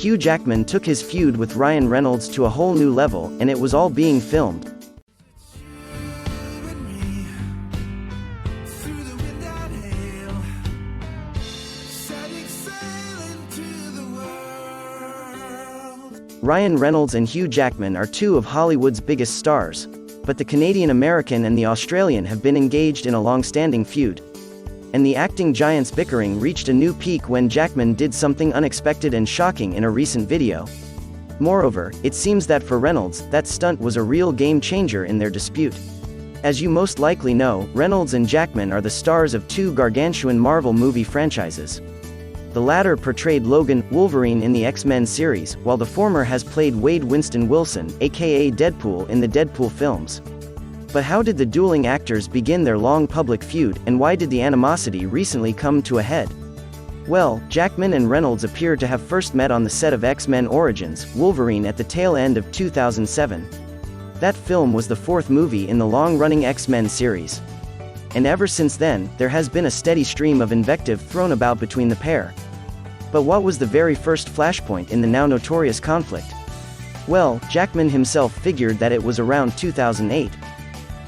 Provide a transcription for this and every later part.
Hugh Jackman took his feud with Ryan Reynolds to a whole new level, and it was all being filmed. Ryan Reynolds and Hugh Jackman are two of Hollywood's biggest stars, but the Canadian-American and the Australian have been engaged in a long-standing feud. And the acting giants' bickering reached a new peak when Jackman did something unexpected and shocking in a recent video. Moreover, it seems that for Reynolds, that stunt was a real game-changer in their dispute. As you most likely know, Reynolds and Jackman are the stars of two gargantuan Marvel movie franchises. The latter portrayed Logan, Wolverine in the X-Men series, while the former has played Wade Winston Wilson, aka Deadpool, in the Deadpool films. But how did the dueling actors begin their long public feud, and why did the animosity recently come to a head? Well, Jackman and Reynolds appear to have first met on the set of X-Men Origins, Wolverine at the tail end of 2007. That film was the fourth movie in the long-running X-Men series. And ever since then, there has been a steady stream of invective thrown about between the pair. But what was the very first flashpoint in the now notorious conflict? Well, Jackman himself figured that it was around 2008.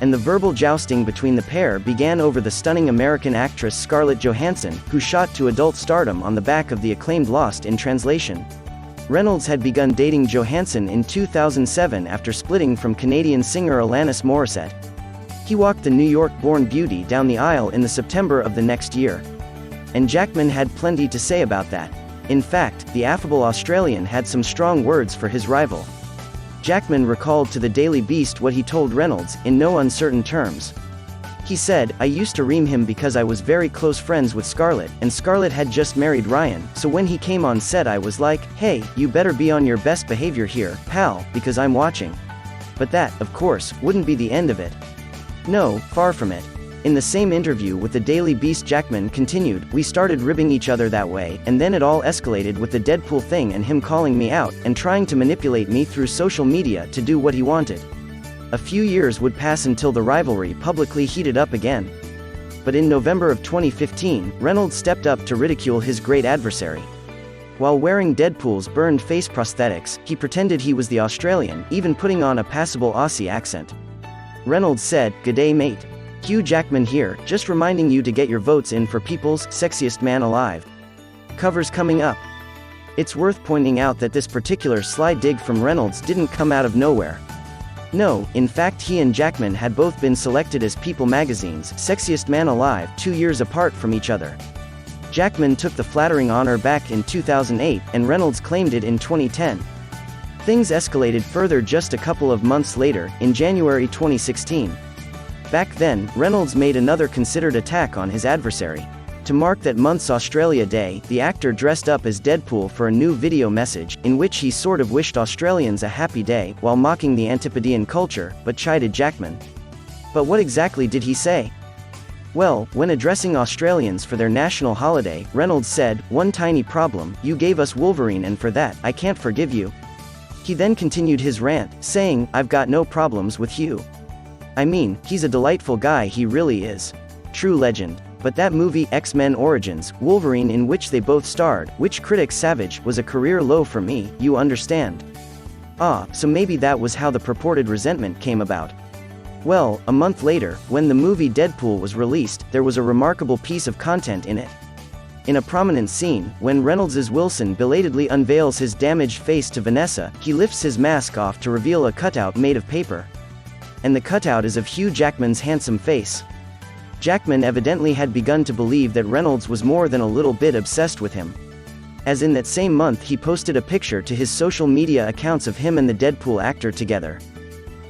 And the verbal jousting between the pair began over the stunning American actress Scarlett Johansson, who shot to adult stardom on the back of the acclaimed Lost in Translation. Reynolds had begun dating Johansson in 2007 after splitting from Canadian singer Alanis Morissette. He walked the New York-born beauty down the aisle in the September of the next year. And Jackman had plenty to say about that. In fact, the affable Australian had some strong words for his rival. Jackman recalled to the Daily Beast what he told Reynolds, in no uncertain terms. He said, "I used to ream him because I was very close friends with Scarlett, and Scarlett had just married Ryan, so when he came on set I was like, hey, you better be on your best behavior here, pal, because I'm watching." But that, of course, wouldn't be the end of it. No, far from it. In the same interview with the Daily Beast, Jackman continued, "We started ribbing each other that way, and then it all escalated with the Deadpool thing and him calling me out, and trying to manipulate me through social media to do what he wanted." A few years would pass until the rivalry publicly heated up again. But in November of 2015, Reynolds stepped up to ridicule his great adversary. While wearing Deadpool's burned face prosthetics, he pretended he was the Australian, even putting on a passable Aussie accent. Reynolds said, "G'day mate. Hugh Jackman here, just reminding you to get your votes in for People's Sexiest Man Alive. Cover's coming up." It's worth pointing out that this particular sly dig from Reynolds didn't come out of nowhere. No, in fact he and Jackman had both been selected as People magazine's Sexiest Man Alive 2 years apart from each other. Jackman took the flattering honor back in 2008, and Reynolds claimed it in 2010. Things escalated further just a couple of months later, in January 2016. Back then, Reynolds made another considered attack on his adversary. To mark that month's Australia Day, the actor dressed up as Deadpool for a new video message, in which he sort of wished Australians a happy day, while mocking the Antipodean culture, but chided Jackman. But what exactly did he say? Well, when addressing Australians for their national holiday, Reynolds said, "One tiny problem, you gave us Wolverine and for that, I can't forgive you." He then continued his rant, saying, "I've got no problems with Hugh. I mean, he's a delightful guy, he really is. True legend. But that movie, X-Men Origins, Wolverine, in which they both starred, which critics savage, was a career low for me, you understand." Ah, so maybe that was how the purported resentment came about. Well, a month later, when the movie Deadpool was released, there was a remarkable piece of content in it. In a prominent scene, when Reynolds' Wilson belatedly unveils his damaged face to Vanessa, he lifts his mask off to reveal a cutout made of paper. And the cutout is of Hugh Jackman's handsome face. Jackman evidently had begun to believe that Reynolds was more than a little bit obsessed with him. As in that same month he posted a picture to his social media accounts of him and the Deadpool actor together.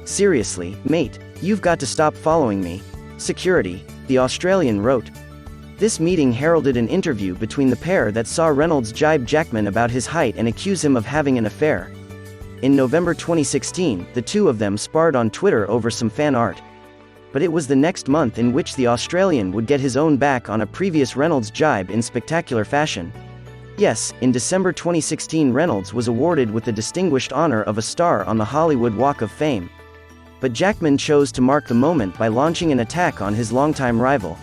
"Seriously, mate, you've got to stop following me. Security," the Australian wrote. This meeting heralded an interview between the pair that saw Reynolds jibe Jackman about his height and accuse him of having an affair. In November 2016, the two of them sparred on Twitter over some fan art. But it was the next month in which the Australian would get his own back on a previous Reynolds jibe in spectacular fashion. Yes, in December 2016 Reynolds was awarded with the distinguished honor of a star on the Hollywood Walk of Fame. But Jackman chose to mark the moment by launching an attack on his longtime rival.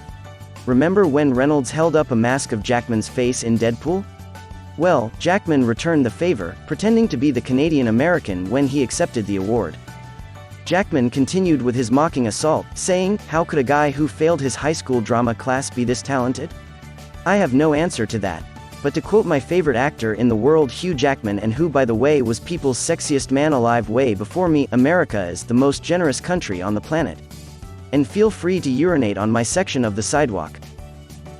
Remember when Reynolds held up a mask of Jackman's face in Deadpool? Well, Jackman returned the favor, pretending to be the Canadian American when he accepted the award. Jackman continued with his mocking assault, saying, "How could a guy who failed his high school drama class be this talented? I have no answer to that. But to quote my favorite actor in the world, Hugh Jackman, and who by the way was people's sexiest man alive way before me, America is the most generous country on the planet. And feel free to urinate on my section of the sidewalk."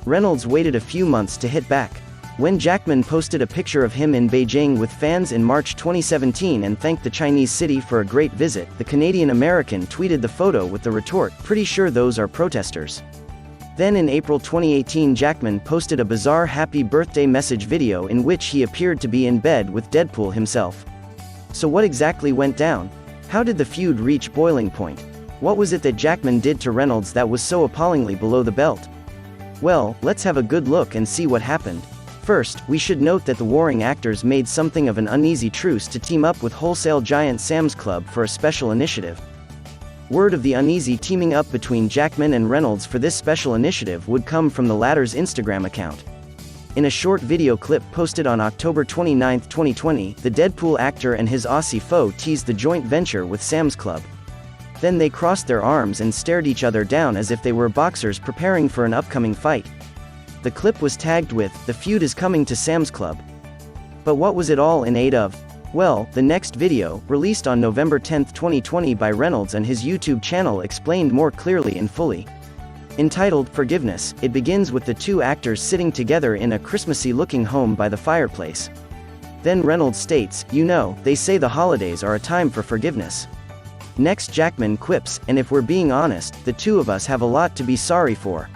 Reynolds waited a few months to hit back. When Jackman posted a picture of him in Beijing with fans in March 2017 and thanked the Chinese city for a great visit, the Canadian American tweeted the photo with the retort, "Pretty sure those are protesters." Then in April 2018, Jackman posted a bizarre happy birthday message video in which he appeared to be in bed with Deadpool himself. So what exactly went down? How did the feud reach boiling point? What was it that Jackman did to Reynolds that was so appallingly below the belt? Well, let's have a good look and see what happened. First, we should note that the warring actors made something of an uneasy truce to team up with wholesale giant Sam's Club for a special initiative. Word of the uneasy teaming up between Jackman and Reynolds for this special initiative would come from the latter's Instagram account. In a short video clip posted on October 29, 2020, the Deadpool actor and his Aussie foe teased the joint venture with Sam's Club. Then they crossed their arms and stared each other down as if they were boxers preparing for an upcoming fight. The clip was tagged with, "The feud is coming to Sam's Club." But what was it all in aid of? Well, the next video, released on November 10, 2020 by Reynolds and his YouTube channel, explained more clearly and fully. Entitled, "Forgiveness," it begins with the two actors sitting together in a Christmassy-looking home by the fireplace. Then Reynolds states, "You know, they say the holidays are a time for forgiveness." Next Jackman quips, "And if we're being honest, the two of us have a lot to be sorry for."